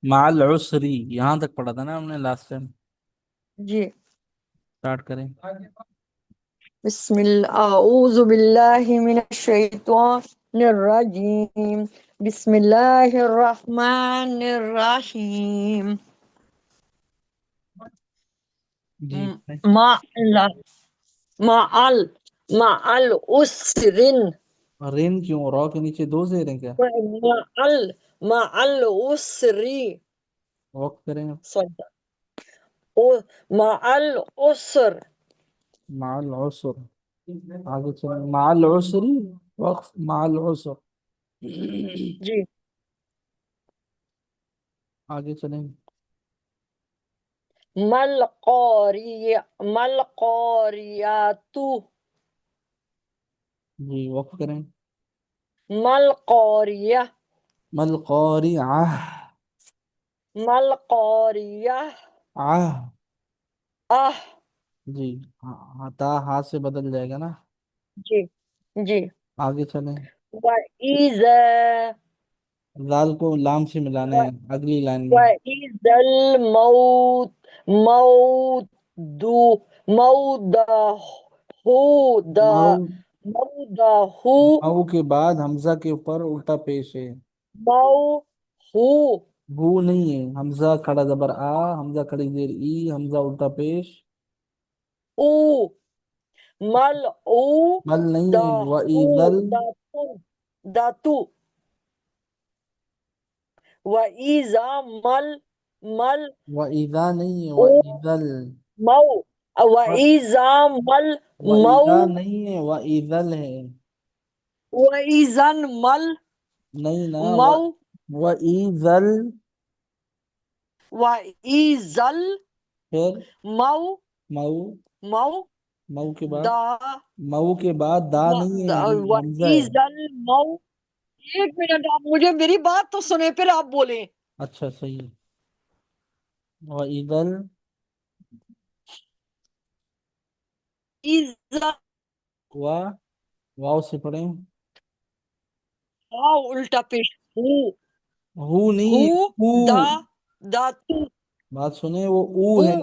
مال عسری یہاں تک پڑھا تھا نا ہم نے لاسٹ ٹائم. جی. اسٹارٹ کریں. بسم اللہ اعوذ باللہ من الشیطان الرجیم. بسم اللہ الرحمن الرحیم. جی مع مع العسرن. رین کیوں را کے نیچے دو زیر ہیں کیا؟ مع العسری. وقت کریں. مع العسر. مع العسر. آگے چلیں. مع العسری وقت مع العسر. جی. آگے چلیں. ملقاریاتو. جی وقت کریں. ملقاریہ. ملقارعہ. ملقاریہ. آہ. جی تا ہاتھ سے بدل جائے گا نا. جی. جی. آگے چلیں. وَإِذَا لال کو لام سے ملانا ہے اگلی لائن میں. وَإِذَا الْمَوْتُ مئو. موضع مئو کے بعد حمزہ کے اوپر الٹا پیش ہے. موضع بو نہیں ہے. حمزہ کھڑا زبر آ. حمزہ کھڑی زیر ای. حمزہ الٹا پیش. او ملعو مل نہیں ہے. داہو وَإِذَل. داتو. وَإِذَا مل وَإِذَا نہیں ہے. او وَإِذَل. مو وَإِذَا مو وَإِذَا نہیں ہے. وَإِذَل ہے. وَإِذَا نہیں نا. مو وَإِذَل. وَإِذَا پھر مو مئو. مو مئو کے بعد. دا مئو کے بعد دا نہیں ہے. حمزہ ہے. وَإِذَا المو. ایک منٹ آپ مجھے میری بات تو سنیں پھر آپ بولیں. اچھا صحیح ہے. وَإِذَل. اِذَا واو سے پڑھیں. الٹا پیش ہو ہو نہیں ہے. او. دا داتو بات سنیں. وہ او او ہے.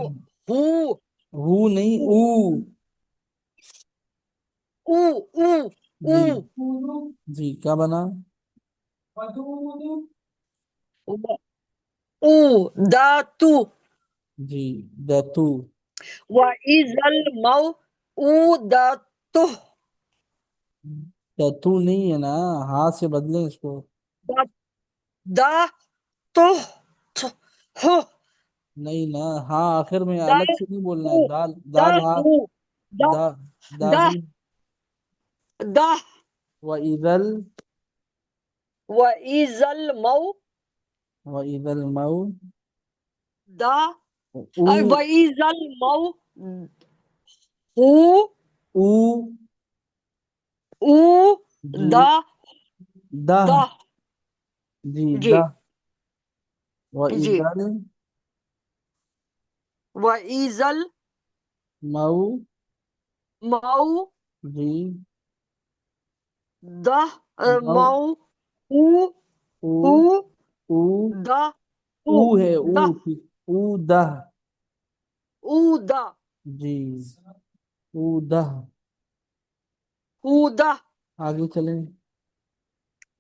ہو ہو نہیں. او. او او او جی. جی کیا بنا؟ او داتو. جی دتو. وَإِذَا الْمَوْءُودَةُ. دتو نہیں ہے نا. ہاتھ سے بدلیں اس کو. دا تو ہو نہیں نا. ہاں آخر میں دا الگ سے نہیں بولنا ہے. ہو دال دا دال ہاتھ. ہو دا دا. دا دا ہو. دا. وَإِذَل. وَإِذَا الْمَوْءُودَةُ. وَإِذَا الموء. دا او. وَإِذَا الْمَوْءُودَةُ. او. او جی دا دا. دا. جی جی. دا. جی. وَإِذَا وَإِذَا الموء. الْمَوْءُودَةُ. جی دا مو. مو او او. او او. دا او او ہے. او. دا او دا. او دا جی او دا. او دا. آگے چلیں.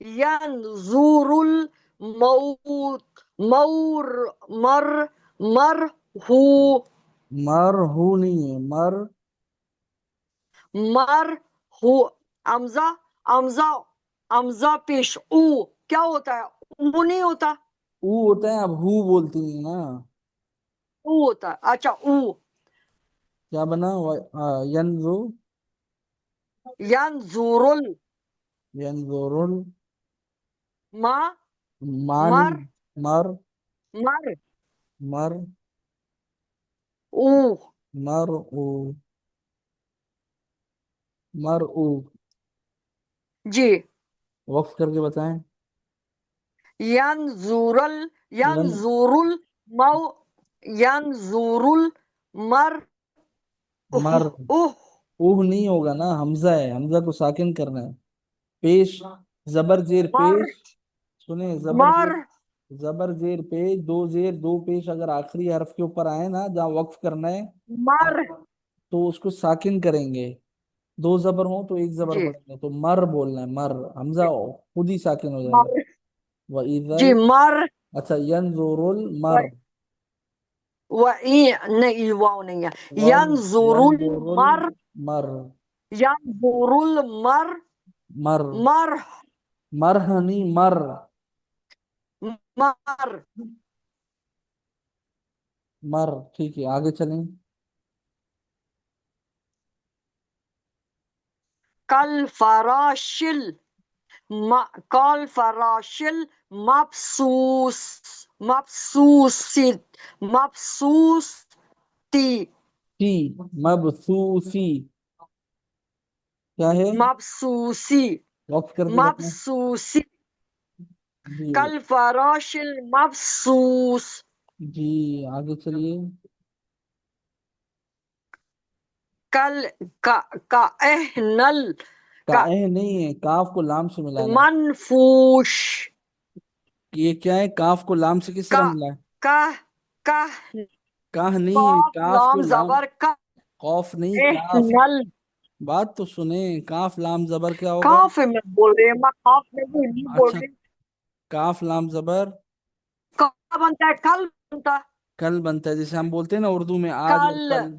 ينظر الموت مر ہو مر ہو نہیں ہے. مر ہو امزا امزا امزا پیش او کیا ہوتا ہے؟ او نہیں ہوتا. او ہوتا ہے. اب ہو بولتی ہیں نا. او ہوتا ہے. اچھا او. کیا بنا؟ ینزو. ينظر ینظرل. ما مانی. مر مر. مر مر. او. مر او. مر او. جی. وقف کر کے بتائیں. ينظر ین. المو ينظر المر مر. اوہ. اوہ نہیں ہوگا نا. حمزہ ہے. حمزہ کو ساکن کرنا ہے. پیش. زبر زیر مر پیش، سنیں زبر مر زیر، زبر زیر پیش، دو زیر دو پیش اگر آخری حرف کے اوپر آئے نا جہاں وقف کرنا ہے مر تو اس کو ساکن کریں گے، دو زبر ہوں تو ایک زبر جی پڑیں گے، تو مر بولنا ہے، مر، حمزہ خود ہی ساکن ہو جائے گا، مر وَإِذَا جی مر اچھا ينظر المر، و نہیں واو نہیں ہے ینظر ينظر المر المر، ینظر المر مر، مر مرہنی مر، مر مر، ٹھیک ہے آگے چلیں، کل فراشل کل فراشل مبسوس مبسوسی مبسوس سی، مبثوثی، کیا ہے، مبسوسی وقف کر کے بتائیں، مبسوسی جی کل فراشل مبسوس جی آگے چلیے، کل کا اہنل کا کا اہ نہیں ہے، کاف کو لام سے ملانا ہے، منفوش یہ کیا ہے، کاف کو لام سے کس طرح کا ملا ہے، کا کا کاہ نہیں ہے، قاف کاف کو لام لام، زبر کا خوف نہیں، کاف، اہنل بات تو سنیں، کاف لام زبر کیا ہوگا، کاف میں بول رہے ہیں میں کاف نہیں بول اچھا، رہی کاف لام زبر کا بنتا ہے کل بنتا ہے کل بنتا ہے، جیسے ہم بولتے ہیں نا اردو میں آج اور کل کل،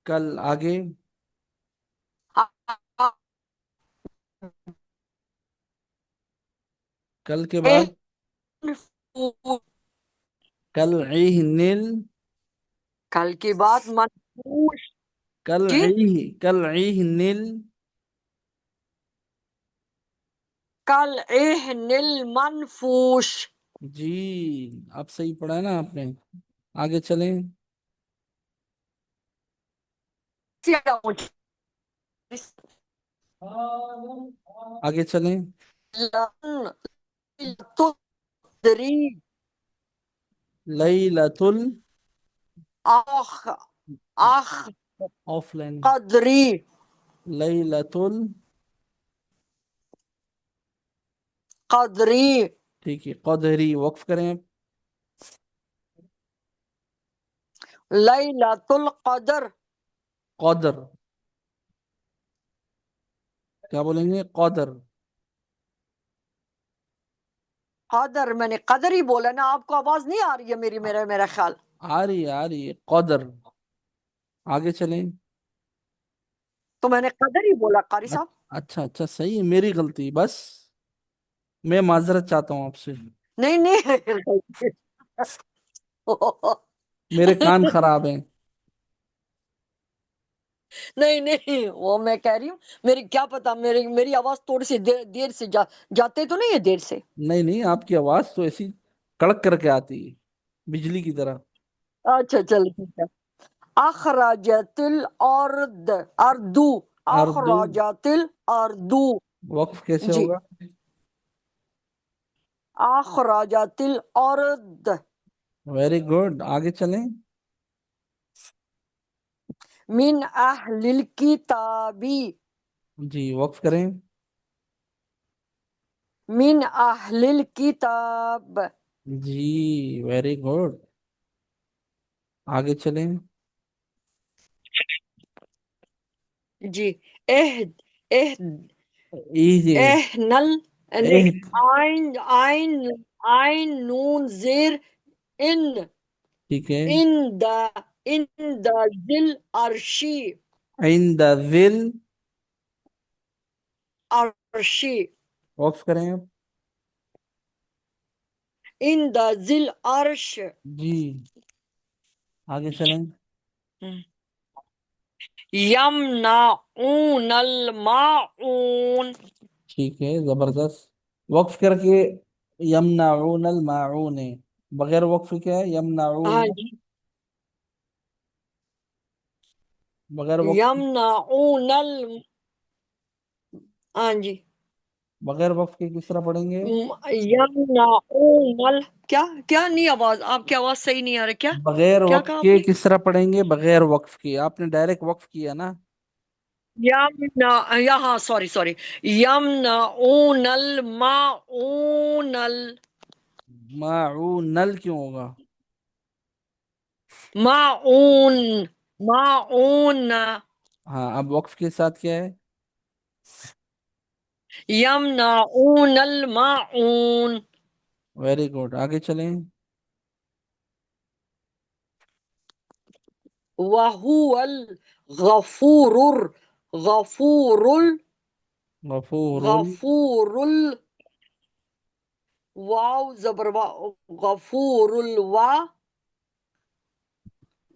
کل آگے، کل کے بعد، کل عہن، کل کی بات منفوش کل کی کل عہن، کل اہن المنفوش جی اب صحیح پڑھا ہے نا آپ نے، آگے چلیں، آگے چلیں، لن تدری لیلۃ آخ آخ آف لائن، قدری لیلۃ قدری ٹھیک ہے، قدری وقف کریں، لیلۃ القدر قدر، کیا بولیں گے، قدر، قدر میں نے قدر ہی بولا نا آپ کو آواز نہیں آ رہی ہے میرا خیال آ رہی ہے قدر، آگے چلیں، تو میں نے قدر ہی بولا قاری صاحب اچھا اچھا صحیح ہے، میری غلطی بس، میں معذرت چاہتا ہوں آپ سے، نہیں نہیں میرے کان خراب ہیں، نہیں نہیں وہ میں کہہ رہی ہوں میری کیا پتا میری آواز تھوڑی سی دیر سے جاتے تو نہیں ہے دیر سے نہیں نہیں آپ کی آواز تو ایسی کڑک کر کے آتی ہے، بجلی کی طرح، اچھا چل ٹھیک ہے اخرجت الارض اردو اردو اخرجت الاردو وقف کیسے جی ہوگا، اخرجت الارض ویری گڈ، آگے چلیں، من اہل الکتابی جی وقف کریں، من اہل الکتاب جی ویری گڈ، آگے چلیں، جی عہد عہد ایجے، اہنل نہیں ایہت، آئین آئین آئین نون زیر ان ٹھیک ہے، ان دا ان دا ذل عرشی عند ذل، عرشی وقف کریں آپ، ان دا ذل عرش جی آگے چلیں، یمنعون الماعون ٹھیک ہے زبردست، وقف کر کے، یمنعون الماعون، بغیر وقف کیا ہے، یمنعون، ہاں جی بغیر وقف، یمنعون ہاں جی بغیر وقف کے کس طرح پڑھیں گے، یمنعون کیا کیا نہیں آواز آپ کی آواز صحیح نہیں آ رہی کیا بغیر کیا وقف کہا آپ کے نے کس طرح پڑھیں گے، بغیر وقف کے، آپ نے ڈائریکٹ وقف کیا نا، یہاں سوری یمنعون الماعون معون نل کیوں ہوگا؟ ماعون ماعون ہاں اب وقف کے ساتھ کیا ہے؟ یمنعون الماعون ویری گڈ، آگے چلیں. وهو الغفور غفور غفور غفور واو زبر غفور الوا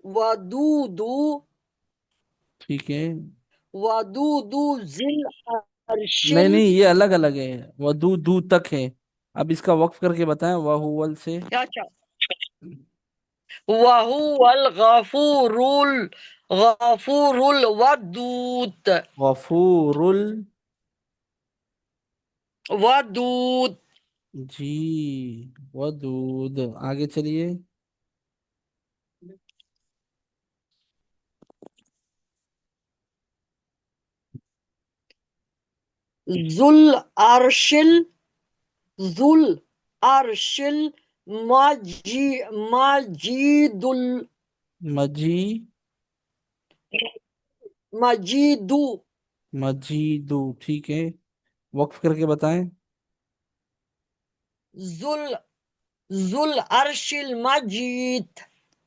ودود ٹھیک ہے. ودود ذی العرش نہیں نہیں، یہ الگ الگ ہے، وہ دو دو تک ہے. اب اس کا وقف کر کے بتائیں، وہ سے. اچھا وهو الغفور الغفور الودود غفور ودود جی ودود. آگے چلیے. ذو العرش ذو العرش مجید مجی مجید مجیدو. ٹھیک ہے، وقف کر کے بتائیں. ذو العرش المجید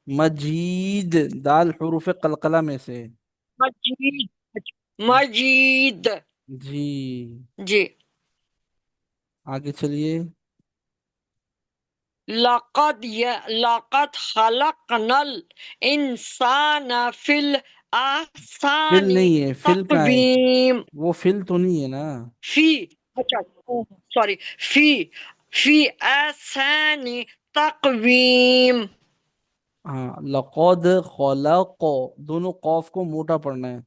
مجید، دال حروف قلقلہ میں سے. مجید مجید جی جی آگے چلیے. لقد خلقنا الانسان فی فل الاحسن نہیں ہے، فل کہاں ہے؟ تقویم وہ فل تو نہیں ہے نا. فی اچھا سوری فی احسن تقویم ہاں، لقد خلق، دونوں قوف کو موٹا پڑھنا ہے.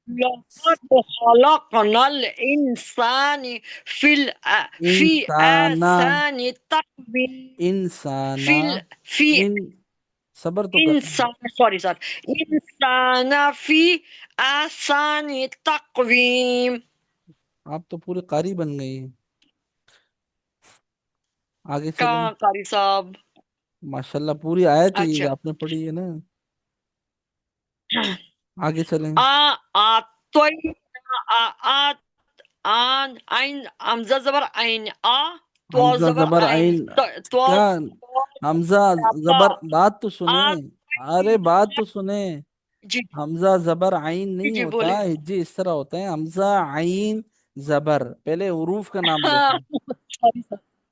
لقد خلقنا الانسان فی انسانا، احسن تقویم انسانا، فی فی ان صبر تو کر. انسان سر انسان فی احسن تقویم آپ تو پورے قاری بن گئی ہیں. آگے چلیں. کہاں قاری صاحب ماشاءاللہ پوری آیت ہے یہ اچھا آپ نے پڑھی ہے نا. آگے چلیں. توئی آن عین حمزہ زبر عین تو حمزہ زبر زبر عین عین. تو کیا؟ حمزہ زبر، بات تو آ سنیں. ارے بات تو سنیں. جی حمزہ زبر عین جی نہیں جی ہوتا، بولے ہجے اس طرح ہوتا ہے. حمزہ عین زبر، پہلے حروف کا نام لیتے ہیں.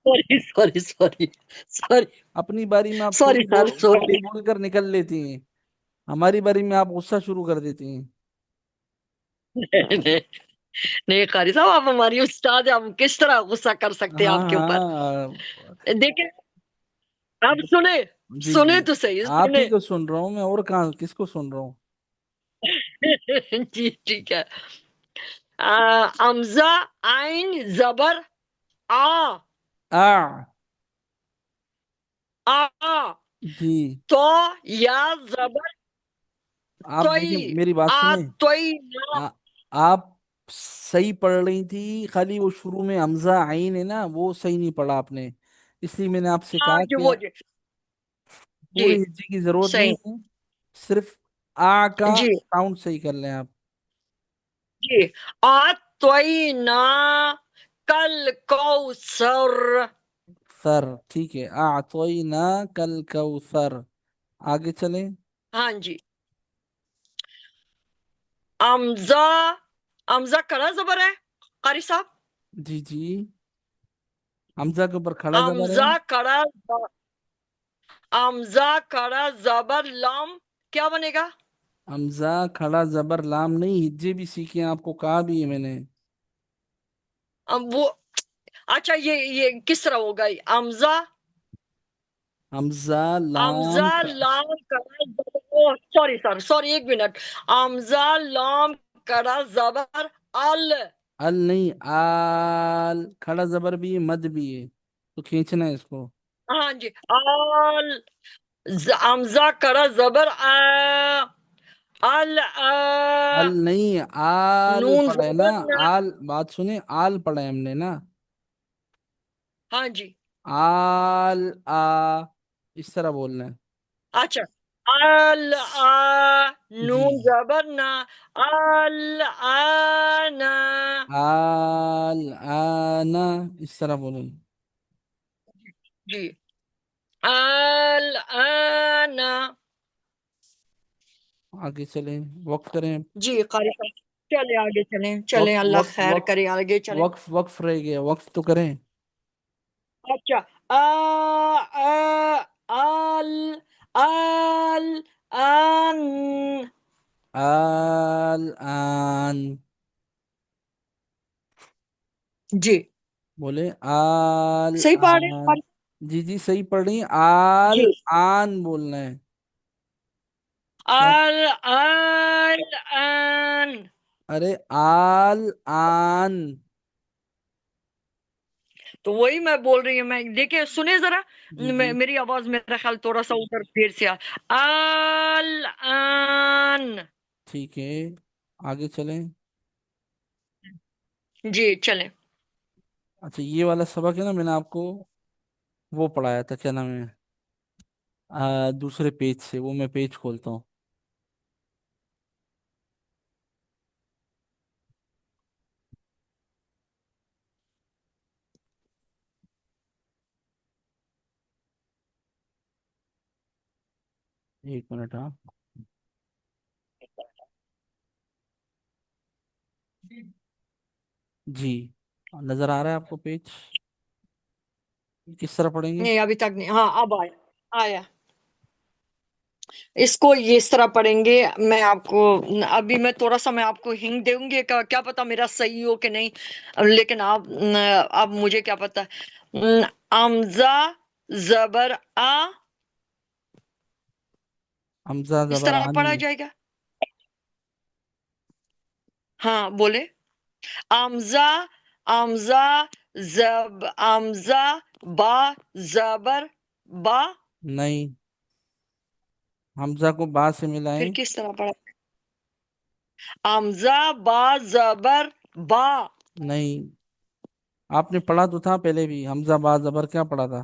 سوری سوری سوری سوری اپنی باری میں آپ سوری تھوڑی سر بول سوری بول کر نکل لیتی ہیں، ہماری باری میں آپ غصہ شروع کر دیتی ہیں. نہیں قاری صاحب آپ ہماری استاد ہیں، ہم کس طرح غصہ کر سکتے ہیں ہاں آپ کے اوپر ہاں. دیکھیں آپ سنیں جی جی، سنیں تو صحیح آپ ہی سنیں کو سن رہا ہوں میں، اور کہاں کس کو سن رہا ہوں. جی ٹھیک ہے حمزہ عین زبر آ آ آ جی. تو یا زبر آپ دیکھیں توئی میری بات سنیں. توئی آ- آپ صحیح پڑھ رہی تھی، خالی وہ شروع میں حمزہ عین ہے نا، وہ صحیح نہیں پڑھا آپ نے. اس لیے میں نے آپ سے کہا جو کہ وہ جی پورے ہجے کی ضرورت نہیں صحیح ہے، صرف آ کا جی ساؤنڈ صحیح کر لیں آپ. جی توئی نا کل کوثر سر ٹھیک ہے، اعطینا کل کوثر. آگے چلیں. ہاں جی حمزہ حمزہ کڑا زبر ہے قاری صاحب جی جی، حمزہ کے اوپر کھڑا زبر ہے. حمزہ کڑا زبر لام کیا بنے گا حمزہ کھڑا زبر لام نہیں، ہجے بھی سیکھے ہیں، آپ کو کہا بھی ہے میں نے. وہ اچھا یہ کس طرح ہوگا حمزہ حمزہ لام حمزہ لام کڑا سوری سر سوری ایک منٹ حمزہ لام کڑا زبر ال ال نہیں، آل کھڑا زبر بھی ہے، مد بھی ہے، تو کھینچنا ہے اس کو. ہاں جی آل حمزہ کڑا زبر अल अल नहीं, आल नून पढ़ा है ना। ज़बर ना। आल, बात सुने, आल पढ़ा है हमने ना। हाँ जी। आल आ, इस तरह बोलना है। अच्छा, अल आ जी। नून ज़बर ना, अल आना। आल आना, इस तरह बोलो। जी, अल आना। आगे चलें, वक्त करें। जी कारी साहब, चले आगे चलें, चलें, वक्त अल्लाह वक्त खैर वक्त करे, आगे चलें। वक्त वक्त रह गया, वक्त तो करें। अच्छा, आल आल आन। आल आन, जी, बोले आल सही पढ़ रहे हैं आन। कारी? जी जी, सही पढ़ रही हैं। आल जी, आन बोलना है। क्या? अल आल आन। अरे आल आन। तो वही मैं बोल रही हूँ, मैं देखिए सुने जरा। जी जी, मेरी आवाज मेरा ख्याल थोड़ा सा उधर देर से अल आन। ठीक है, आगे चलें। जी चलें। अच्छा, ये वाला सबक है ना, मैंने आपको वो पढ़ाया था, क्या नाम है, दूसरे पेज से, वो मैं पेज खोलता हूँ। एक मिनट, हाँ। जी, नजर आ रहा है आपको पेज? किस तरह पढ़ेंगे? नहीं अभी तक नहीं, हाँ अब आया आया। इसको ये इस तरह पढ़ेंगे। मैं आपको अभी मैं थोड़ा सा मैं आपको हिंट दूंगी, क्या पता मेरा सही हो कि नहीं, लेकिन आप अब मुझे क्या पता। अमजा जबर आ, हमजा इस जबर तरह आनी। पढ़ा जाएगा। हाँ बोले। अमजा अमजा अमजा बा जबर बा। नहीं, हमजा को बा से फिर मिलाएं। किस तरह पढ़ा? अमजा बा जबर बा। नहीं, आपने पढ़ा तो था पहले भी, हमजा बा जबर क्या पढ़ा था?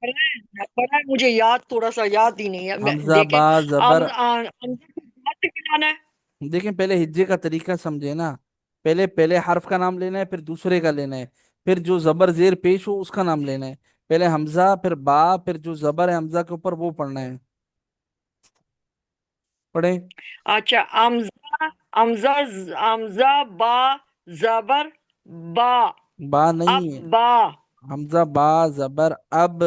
पढ़ा है, मुझे याद थोड़ा सा याद ही नहीं है, मैं हमजा देखें। बा जबर। अमजा को बात से मिलाना है। देखें, पहले हिज्जे का तरीका समझे ना। पहले पहले हर्फ का नाम लेना है, फिर दूसरे का लेना है, फिर जो जबर जेर पेश हो उसका नाम लेना है। पहले हमजा, फिर बा, फिर जो जबर है हमजा के ऊपर वो पढ़ना है। पढ़े। अच्छा, अमजा अमजा अमजा बा जबर बा। बा अब नहीं है, बा। हमजा बा जबर अब।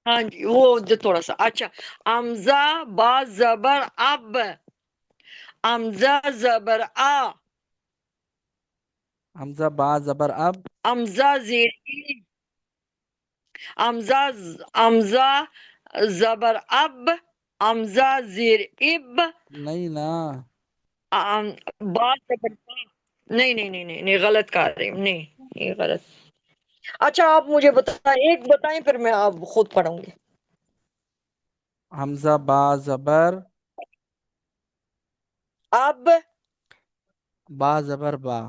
हाँ जी, वो जो थोड़ा सा अच्छा। अमजा बा जबर अब, अमजा जबर आ, हमजा बा जबर अब। अमजा जेर ई, अमजा अमजा जबर अब, अमजा जेर इब, नहीं ना। बा जबर बा। नहीं नहीं नहीं नहीं नहीं, गलत कर रही हूँ, नहीं ये गलत। अच्छा आप मुझे बताएं, एक बताएं फिर मैं आप खुद पढ़ूंगी। हमजा बा जबर, अब। बा जबर बा,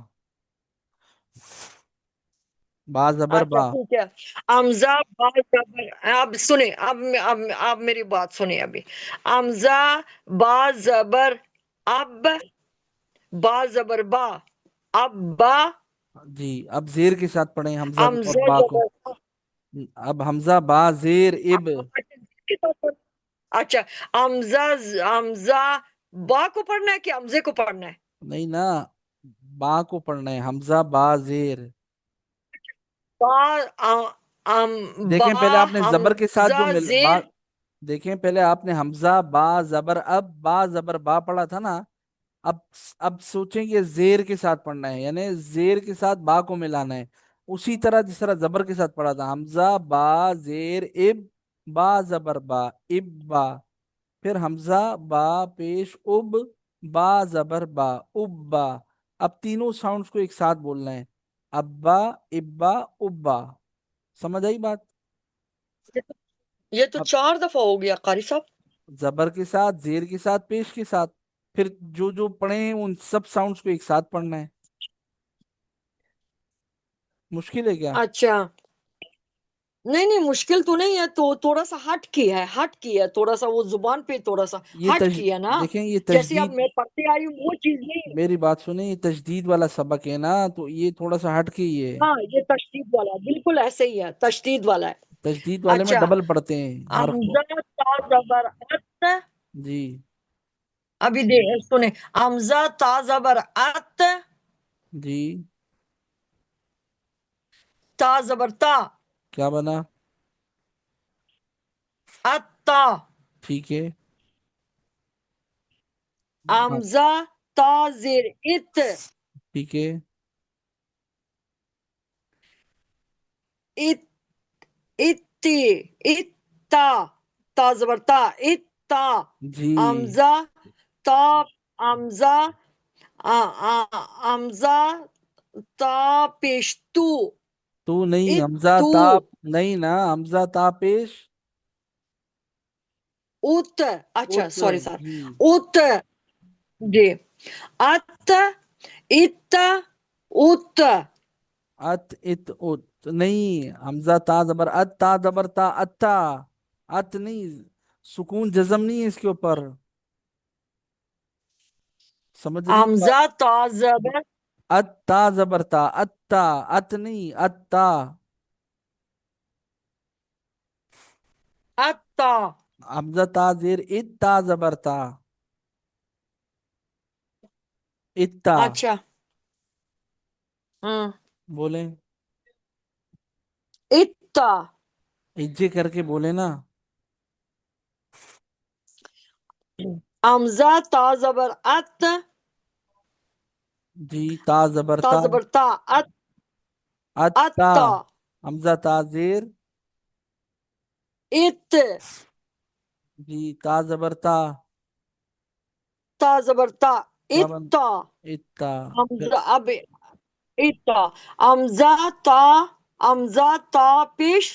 बा जबर अच्छा बा। ठीक है। अमजा बा जबर, अब सुने, अब मेरी बात सुने अभी। अमजा बा जबर अब, बा जबर बा, अब बा। जी, अब जेर के साथ पढ़ें हमजा को और अमजा बा को। जबर बा। अब हमजा बा जेर इब। अच्छा, अमजा अमजा बा को पढ़ना है कि अमजे को पढ़ना है? नहीं ना, बा को पढ़ना है, हमजा बा जेर। बा बा देखें, पहले आपने जबर के साथ जो हमजा मिल बा, जेर। देखें पहले आपने हमजा बा जबर अब, बा जबर बा पढ़ा था ना। अब अब सोचें कि जेर के साथ पढ़ना है, यानी जेर के साथ बा को मिलाना है। उसी तरह जिस तरह जबर के साथ पढ़ा था, हमजा बा जेर इब, बा जबर बा इब बा। फिर हमजा बा पेश उब, बा जबर बा उब बा। अब तीनों साउंड्स को एक साथ बोलना है, अब्बा इब्बा उब्बा। समझ आई बात? ये तो 4 दफा हो गया कारी साहब। जबर के साथ, जेर के साथ, पेश के साथ। फिर जो जो पढ़े हैं उन सब साउंड्स को एक साथ पढ़ना है। मुश्किल है क्या? अच्छा, नहीं नहीं, मुश्किल तो नहीं है, तो थोड़ा सा हट की है, हट की है, थोड़ा सा वो जुबान पे थोड़ा सा ये हट की है ना। देखें, ये जैसे अब तजदीद। मैं पढ़ते आई हूँ वो चीज नहीं। मेरी बात सुने, ये तजदीद वाला सबक है ना, तो ये थोड़ा सा हट के ही है। हाँ, ये तशदीद वाला है, बिल्कुल ऐसे ही है, तशदीद वाला है। तजदीद वाले में अच्छा, डबल पढ़ते हैं हर्फ को। अमजा ता जबर अत। जी। अभी दे सुने, अमजा ता जबर अत, जी। ता जबर ता, क्या बना? अत्ता। ठीक है। हाँ। अमजा ता जेर इत, ठीक है। इत, इत्ती, इत्ता, ता जबर ता, इत्ता। जी। अमजा ता, अमजा, अमजा ता पेशतू, तू नहीं, हमजा इत्तू, ताप नहीं ना, हमजा तापेश। उत। अच्छा, उत। Sorry sir. जी। उत, जी। अत, इत, उत। अत इत उत नहीं, हमजा ता जबर अत, ता जबर ता, अत्ता। अत नहीं, सुकून जज्म नहीं है इसके ऊपर। समझ रही हैं बात? हमजा ता जबर अत ता जबर ता, अत्ता। अत नहीं, अत्ता। अत्ता। हमजा ता जेर इत, ता जबर ता, इत्ता। अच्छा। हम्म। बोले। इत्ता। इज्जे करके बोले ना। हमजा ता जबर अत, जी। ता जबर ता ता, जबर ता, अत, अत्ता। अत्ता। हमजा ता जेर। इत, जी। ता जबर ता। ता जबर ता, क्या बन? इत्ता। इत्ता। फिर हमजा अब इत्ता। हमजा ता, हमजा ता पेश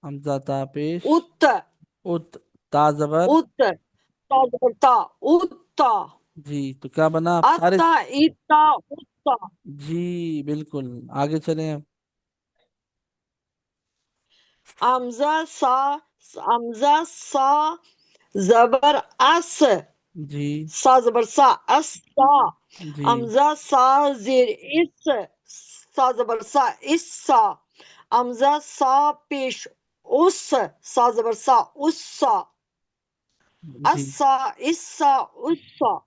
हमजा ता पेश। उत, उत। ता जबर। उत, ता जबर ता, उत्ता। जी। तो क्या बना आप सारे? अत्ता, इत्ता, उत्ता। जी बिल्कुल। आगे चले अब। हमजा सा, हमजा सा जबर अस, जी। सा जबर सा, अस्सा। जी। हमजा सा जेर इस, सा जबर सा, इस्सा। हमजा सा पेश उस, सा जबर सा, उस्सा। जी। अस्सा, इस्सा, उस्सा।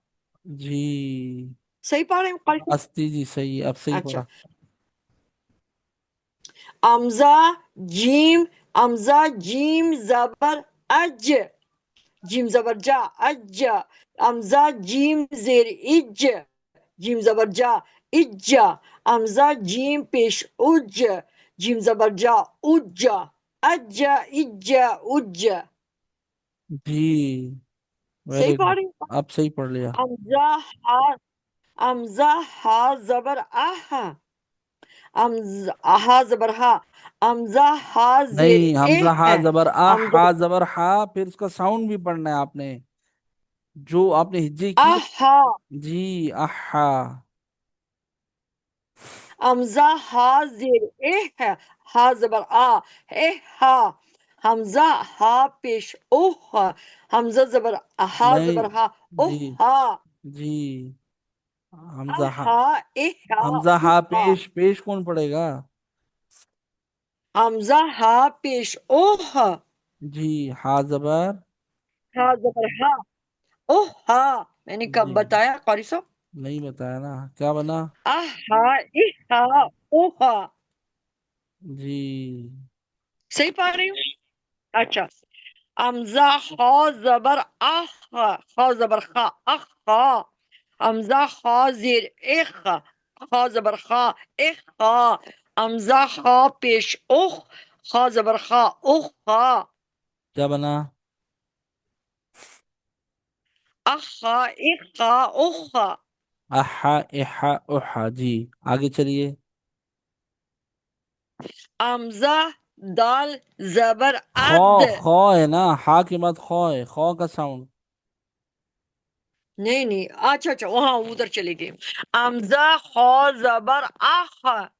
जी। सही पढ़ रहे हो कारिका? अस्ती जी सही, अब सही अच्छा। पढ़ा। हमजा जीम, हमजा जीम जबर अज, जीम जबर जा, अज्जा। हमजा जीम जेर इज, जीम जबर जा, इज्जा। हमजा जीम पेश उज, जीम जबर जा, उज्जा। अज्जा, इज्जा, उज्जा। जी। सही वेरी पढ़ गुड। रही हूँ? अब सही पढ़ लिया। हमजा हा, हमजा हा जबर आहा, हा जबर हा। हमजा हा जेर नहीं, ए हमजा हा है। जबर आ, हमजा हा जबर हा, फिर उसका साउंड भी पढ़ना है आपने, जो आपने हिज्जे की। आहा। जी। आहा। हमजा हा जेर ए है, हा जबर आ, ए हा। हमजा हा पेश ओ हा। हमजा जबर हा नहीं। जबर हा, ओ जी। हा। जी। हमजा हा। आहा, ए हा, हमजा ओ हा हा। पेश, पेश कौन पढ़ेगा? हमजा हा पेश ओ हा। जी। हा जबर। हा जबर हा, ओ हा। मैंने कब जी। बताया कौरी साहब? नहीं बताया ना, क्या बना? आहा, ए हा, ओ हा। जी। सही पढ़ रही हूँ? अच्छा। हमजा खा जबर आह, खा जबर खा, अखा। हमजा खा जेर इख, खा जबर खा, इखा। हमजा खा पेश उख, खा जबर खा, उखा। क्या बना? अखा, इखा, उखा। अहा इहा उहा। जी। आगे चलिए। हमजा दाल जबर खौ अद। खौ है ना, हा के बाद खौ है, खौ का साउंड। नहीं नहीं, अच्छा अच्छा, वहां उधर चले गए। हमजा खौ जबर आख।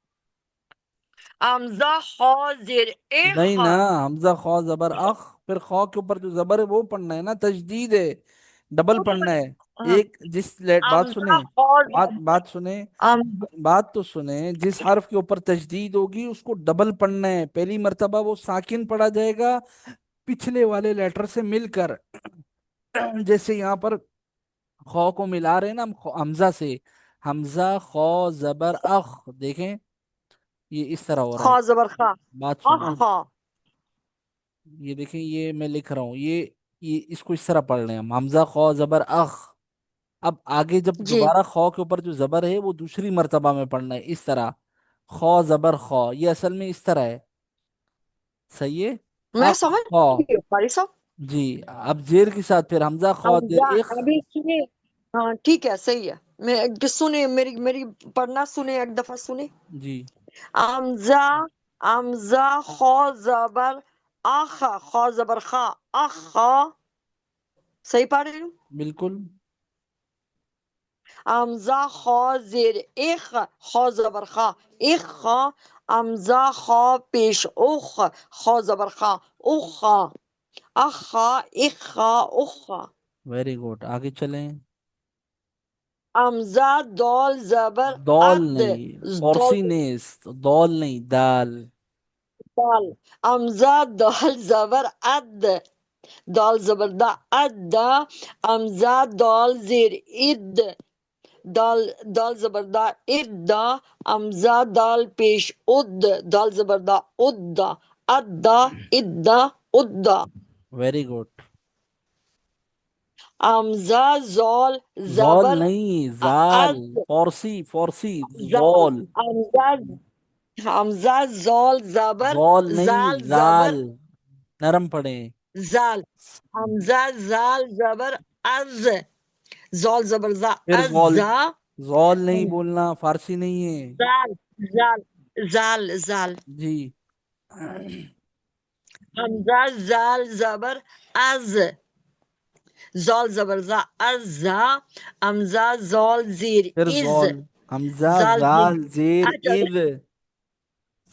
हमजा खौ जेर एख। नहीं ना, हमजा खौ जबर अख, फिर खौ के ऊपर जो जबर है वो पढ़ना है ना, तजदीद है, डबल पढ़ना है। हाँ, एक बात हमजा सुने, खौ बात सुने, बात तो सुने, जिस हर्फ के ऊपर तजदीद होगी उसको डबल पढ़ना है, पहली मर्तबा वो साकिन पढ़ा जाएगा पिछले वाले लेटर से मिलकर। जैसे यहाँ पर खौ को मिला रहे हैं ना हम हमजा से, हमजा खौ जबर अख, देखें ये इस तरह हो रहा खौ है। जबर खा। बात सुने, आखा। ये देखें, ये मैं लिख रहा हूँ, ये इसको इस तरह पढ़ रहे हैं हम, हमजा खौ जबर अख। अब आगे जब जी, दोबारा खौ के ऊपर जो जबर है वो दूसरी मर्तबा में पढ़ना है इस तरह, खौ जबर खौ, ये असल में इस तरह है। सही है। मैं अख समझ खौ। गई हूँ कारी साहब। जी, अब जेर के साथ फिर हमजा खौ जेर हमजा, इख। अभी सुने। हाँ ठीक है, सही है। सुने, मेरी मेरी पढ़ना सुने, एक दफा सुने। जी हमजा, हमजा खौ जबर आखा, खौ जबर खा, आखा। सही पढ़ रही हूँ। बिल्कुल। हमजा खौ जेर इख, खौ जबर खा, इख। हमजा खौ पेश उख, खौ जबर खा, उखा, अखा, इखा, उखा। वेरी गुड, आगे चलें। हमजा दौल जबर दौल अद। नहीं, दौल, फॉर्सी नेस, दौल नहीं, दाल। दाल। हमजा दौल जबर अद। दौल जबर दा, अद। हमजा दौल जेर इद। दौल, दौल जबर दा, इद। हमजा दाल पेश उद। दौल जबर दा, उद। अद्दा, इद्दा, उद्दा। Very good. हमजा जौल जौल जबर नहीं, जाल। अद। फॉर्सी फॉर्सी, जाल। जौल। हमजा, हमजा जौल जबर जौल नहीं, जाल जाल, जबर नरम पड़े। जाल। हमजा जाल जबर अज। जौल जबर जा, फिर जौल, अजा। जौल नहीं बोलना, फारसी नहीं है। जाल, जाल, जाल, जाल। जी। हमजा जाल जबर अज। जौल जबर जा, अजा। हमजा जौल जीर फिर इज। जौल, हमजा जाल जीर, जाल जेर अच्छा अच्छा, इज।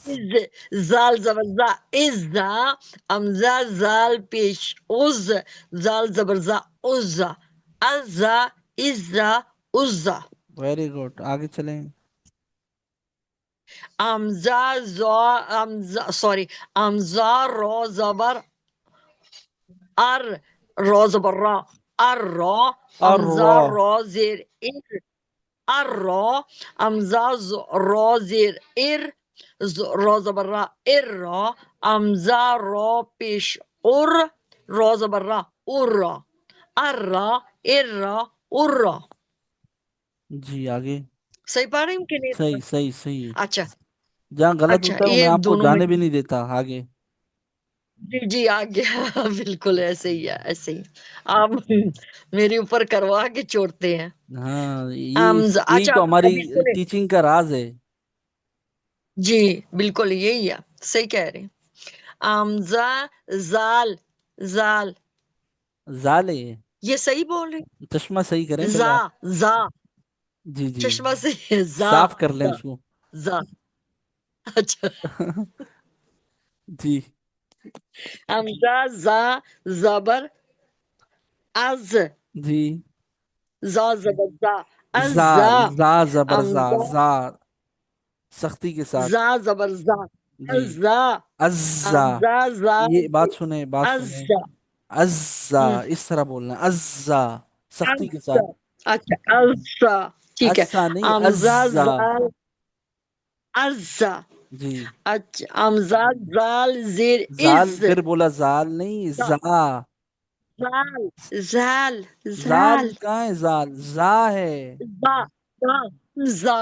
इज। जाल जबर जा, इज्जा। हमजा जाल पेश उज। जाल जबर जा, उज्जा। अज्जा, इज्जा, उज्जा। वेरी गुड, आगे चलें। हमजा जो, हमजा सॉरी, हमजा रो जबर अर। रो जबर रा, अर रो। और हमजा रॉ। रो जेर इर, अर रो। हमजा रो जेर इर। रो जबर रा, इर रो। हमजा रो पेश उर। रो जबर रा, उर। अर्रा, इर्रा, उर्रा। जी आगे। सही पढ़ रही हूँ कि नहीं? सही सही सही। अच्छा। जहाँ गलत अच्छा, होता है वो मैं ये आपको दोनों में। जाने भी नहीं देता आगे। जी जी, आ गया। बिल्कुल ऐसे ही है, ऐसे ही। आप मेरे ऊपर करवा के छोड़ते हैं। हाँ, ये यही अच्छा, तो हमारी अभी सुने। टीचिंग का राज है। जी, बिल्कुल यही है। सही कह रहे हैं। आमजा जाल, जाल। जाले। ये सही बोल रहे चश्मा सही करें हैं? पहले जा, आप। जा। जी जी, चश्मा से जा, साफ कर लें जा, उसको। जा। अच्छा। जी आमजा जा जबर az। जी। जा जबर जा, जा, अजा। जा जबर जा, आमजा जा, सख्ती के साथ। जा जबर जा, जी, अजा। अज्जा। आमजा जा, ये बात सुने, बात सुने, अजा। अज्जा, इस तरह बोलना, अज्जा, सख्ती के अच्छा, साथ। अच्छा, अजा। ठीक है। अज्जा नहीं, आमजा अज्जा। जाल, अजा। जी। अच्छा, आमजा जाल जेर जाल, इज। फिर बोला जाल नहीं, जा, जा। जाल, जाल, जाल जाल। कहाँ है, जाल जा है। जा, जा, जा।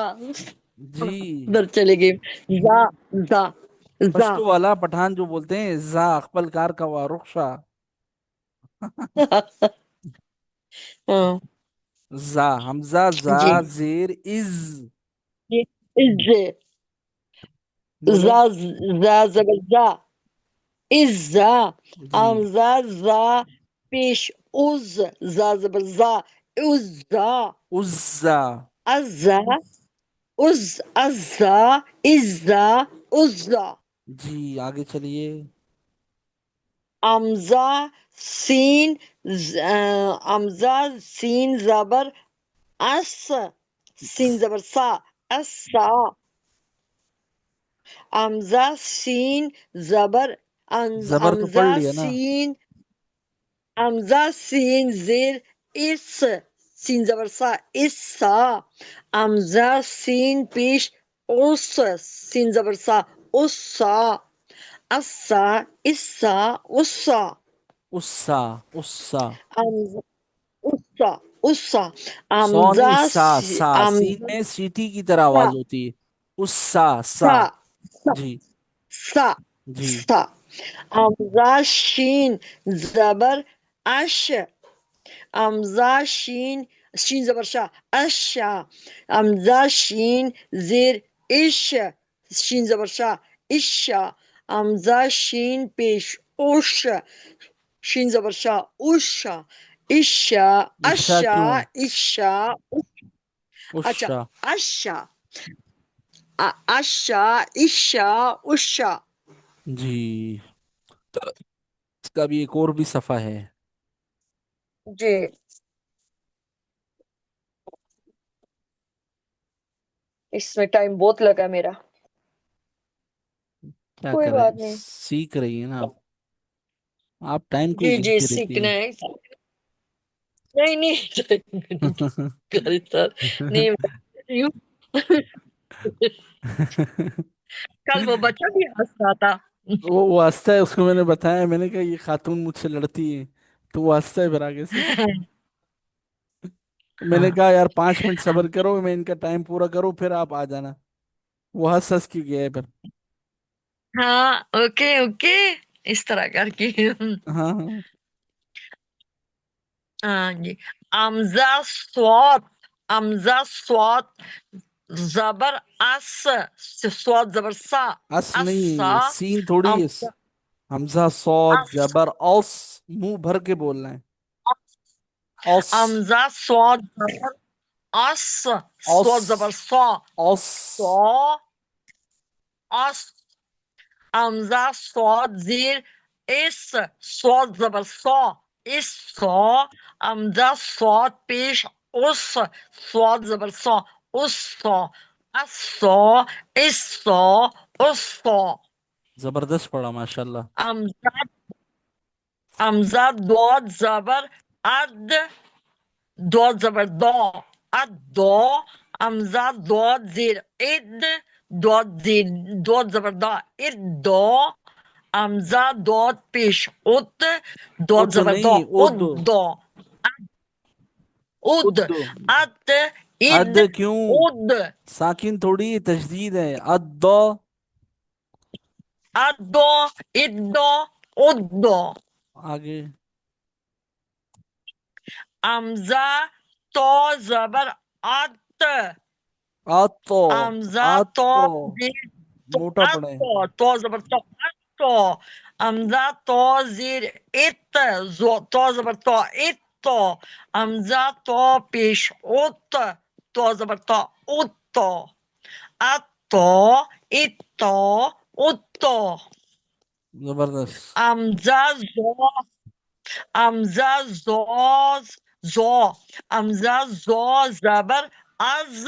जी, उधर चले गए। जा, जा, जा। पश्तो वाला पठान जो बोलते हैं, जा अकबल कार का हुआ रुखशा। हाँ, जा, हमजा जा जी। जेर इज। ये इज। बोले। जा, जा जबर जा। इज्जा। जी। हमजा जा पेश उज, जा जबर जा, उज्जा। उज्जा। अज्जा, उज, अज्जा, इज्जा, उज्जा। जी आगे चलिए। हमजा सीन हमजा सीन जबर अस, सीन जबर सा, असा। हमजा सीन जबर जबर तो हमजा पढ़ लिया ना। सीन, हमजा सीन जेर इस, सीन जबर सा, इस्सा। हमजा सीन पेश उस, सीन जबर सा, उस्सा। अस्सा, इस्सा, उस्सा। उस्सा। उस्सा। हमजा उस्सा, उस्सा। सोनी हमजा सा सा, सीन हमजा में सीटी की तरह सा, आवाज होती है। उस्सा सा। सा, सा, जी। सा, जी। सा। हमजा शीन जबर अश, हमजा शीन, शीन जबर शाह, अशा। हमजा शीन जेर इश, शीन जबर शाह, इशा। हमजा शीन पेश उश, शीन जबर शाह, उशा। इशा, ईशा अशा, क्यों? इशा। अच्छा, उषा। अशा, अशा, इशा, उशा। जी। इसका भी एक और भी सफा है। जी, इसमें टाइम बहुत लगा मेरा। क्या कोई करें, बात नहीं। सीख रही है ना आप टाइम को ही जी जी, गिनती रहती सीखना है। है। नहीं नहीं, अरे सर, नहीं मैं रही हूँ। कल वो बच्चा भी हंस रहा था। वो हंसता है, उसको मैंने बताया, मैंने कहा ये खातून मुझसे लड़ती है, तो वो हंसता है फिर आगे से। मैंने हाँ कहा यार 5 मिनट सब्र करो, मैं इनका टाइम पूरा करूँ फिर आप आ जाना। वो हंस हंस के गया है फिर। हाँ, ओके ओके, इस तरह करके। हाँ हाँ। हाँ जी। अमजा स्वाद, अमजा स्वाद जबर अस, स्वाद जबर सा, अस असा। नहीं, सीन थोड़ी अमजा हमजा सौद अस, जबर औस, मुंह भर के बोलना है। औस। अमजा स्वाद जबर अस, औस। स्वाद जबर सा, औस। सौ, अस। अमजा स्वाद जीर इस, स्वाद जबर सौ, इस सौ। अमजा स्वाद पेश उस, स्वाद जबर सौ, उस सौ। असौ, इस सौ, उस सौ। जबरदस्त पढ़ा माशाल्लाह। अमजा, अमजा दो जबर अद, दो जबर दो, अद दो। अमजा दो जीर इद, दो जीर, दो जबर दो, इद दो। हमजा दो पेश उत, दो उद जबर दो, नहीं, उद उद। दो, उद, उद। अत, अद इद, क्यों? उद। साकिन थोड़ी तशदीद है, अद। अदो, इदो, उदो। आगे। हमजा तो जबर अत, आतो। हमजा तो आतो। जीर तो, मोटा पड़े। अतो, तो जबर तो, अतो। हमजा तो जीर इत, जो तो जबर तो, इतो। हमजा तो पेश उत, तो जबर तो, उत्तो। अतो, इतो, उत्तो। जबरदस्त। हमजा जो, हमजा जोज, जो। हमजा जो जबर az,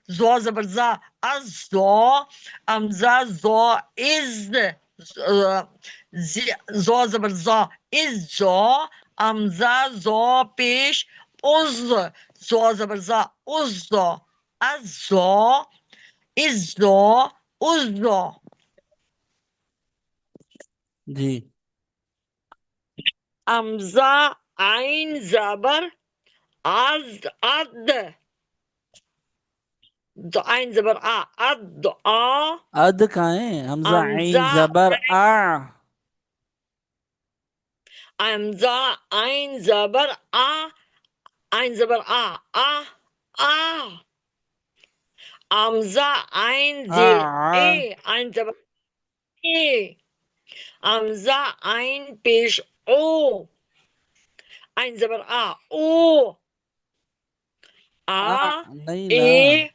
zo जबर za, az zo। हमजा जो इज, zo जबर za, इज जो। हमजा जो पेश उज, जो जबर za, उज जो। az zo, इज जो, उज जो। जी। हमजा आइन जबर az, अद, आइन जबर आ, अद आ। अद कहाँ है? हमजा आइन हमजा जबर आ। हमजा आइन जबर आ, आइन जबर आ। हमजा आइन आ जेर आ। ए, आइन जबर ए। हमजा आइन पेश ओ, आइन जबर आ, ओ, आ आ, नहीं ना ए,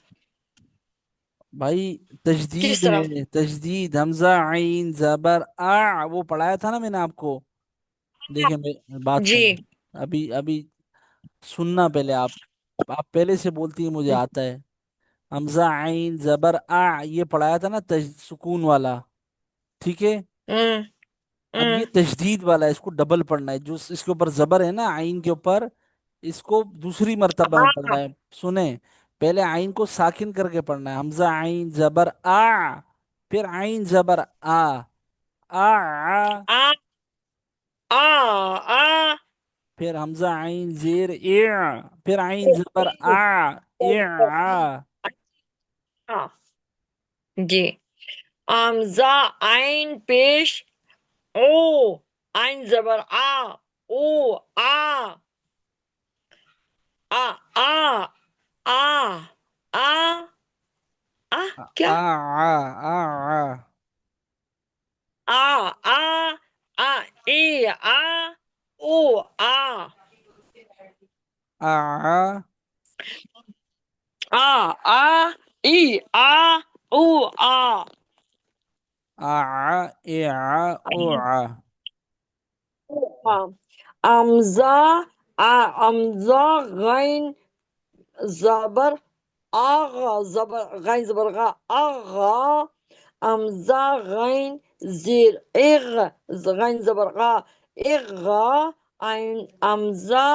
भाई, किस तजदीद तरह? है, तजदीद। हमजा आइन जबर आ, वो पढ़ाया था ना मैंने आपको। देखिए मैं बात जी। सुनो, अभी अभी सुनना पहले आप पहले से बोलती है मुझे आता है। हमजा आइन जबर आ, ये पढ़ाया था ना सुकून वाला, ठीक है। हम्म। अब ये हम्म। तशदीद वाला है, इसको डबल पढ़ना है, जो इसके ऊपर जबर है ना आइन के ऊपर, इसको दूसरी मर्तबा में पढ़ना आ, है। सुने, पहले आइन को साकिन करके पढ़ना है, हमजा आइन जबर आ, फिर आइन जबर आ, आ, आ, आ, फिर हमजा आइन जेर ए, फिर आइन जबर ए आ। आ, जी। हमजा आइन पेश ओ, आइन जबर आ, ओ, आ, आ, आ, आ, आ, आ, क्या? आ आ, आ, आ, ए, आ, ओ, आ, आ आ, आ, ई, आ, ओ, आ, ए आ ओ आ। आ, हमजा आ, हमजा गैन जबर आगा, जबर गैन जबर गा, आगा, हमजा गैन जीर इग, गैन जबर गा, इगा, आइन हमजा,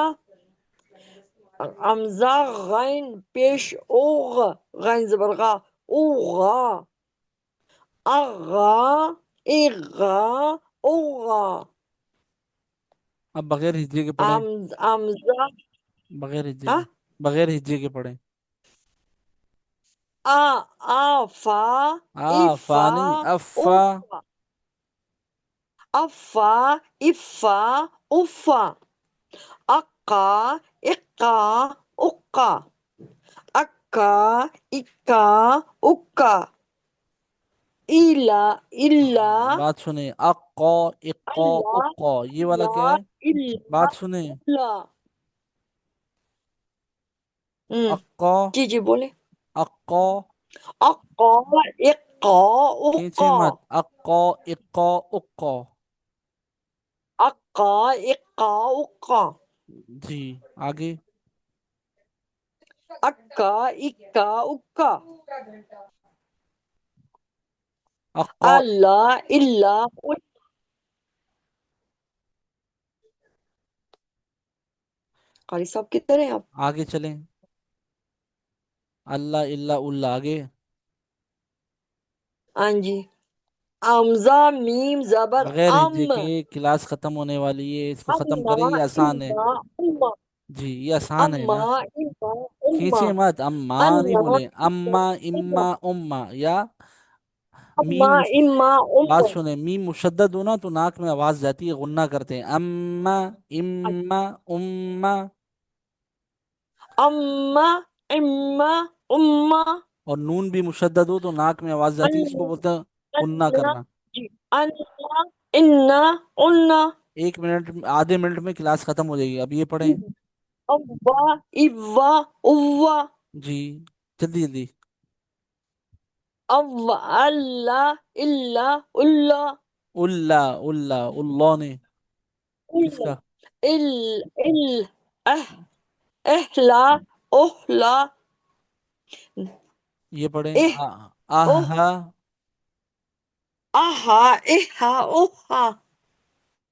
हमजा गैन पेश ओग, गैन जबर गा, ओगा, आगा, इगा, ओगा, अब बगैर हिज्जे के पढ़े, हमजा, बगैर हिज्जे आ, के, बगैर हिज्जे के पढ़े। आफा, फा इफा, नहीं, अफा। उफा, अफा, इफा, उफा, अक्का, इक्का, उक्का, अक्का, इक्का, उक्का, इला, इल्ला, बात सुने, अक्का, इक्का, अल्ला, उक्का, ये वाला क्या इल्ला, है? इल्ला, बात सुने, उल्ला। हम्म। अक्का, जी जी बोले। अक्का, अक्का, इक्का, खींचे उक्का, मत, अक्का, इक्का, उक्का। अक्का, इक्का, उक्का, जी, आगे। अक्का, इक्का, उक्का, अक्का, अल्ला, इल्ला, कारी साहब किधर हैं आप? आगे चलें, अल्लाह इल्ला उल्ला, आगे। हाँ जी। हमजा मीम जबर बगैर हिज्जे अम, के क्लास खत्म होने वाली है, इसको खत्म अम्मा, करें, ये आसान है। इम्मा, उम्मा, जी, ये आसान है अम्मा, ना। इम्मा, उम्मा, खींचे मत, अम्मा नहीं अन्ना, बोले, अम्मा, उम्मा, इम्मा, उम्मा, या अम्मा, मीम। इम्मा, बात उम्मा, सुने, मीम मुशद्दद हो ना तो नाक में आवाज जाती है, गुन्ना करते हैं, अम्मा, इम्मा, उम्मा। अम्मा, इम्मा, उम्मा, और नून भी मुशद्दद हो तो नाक में आवाज जाती है, इसको अन्ना, बोलते हैं गुन्ना अन्ना, करना। जी, अन्ना, इन्ना, उन्ना, 1 मिनट, आधे मिनट में क्लास खत्म हो जाएगी, अब ये पढ़ें। अव्वा, इव्वा, उव्वा, जी, जल्दी जल्दी। अव्वा, अल्ला, इल्ला, उल्ला, उल्ला, उल्ला, उल्ला ने, उल्ला, किसका? इल, इल, अह, एहला, ओहला, ये पढ़ें, एह, ओह, आहा, आहा, इहा, ओहा,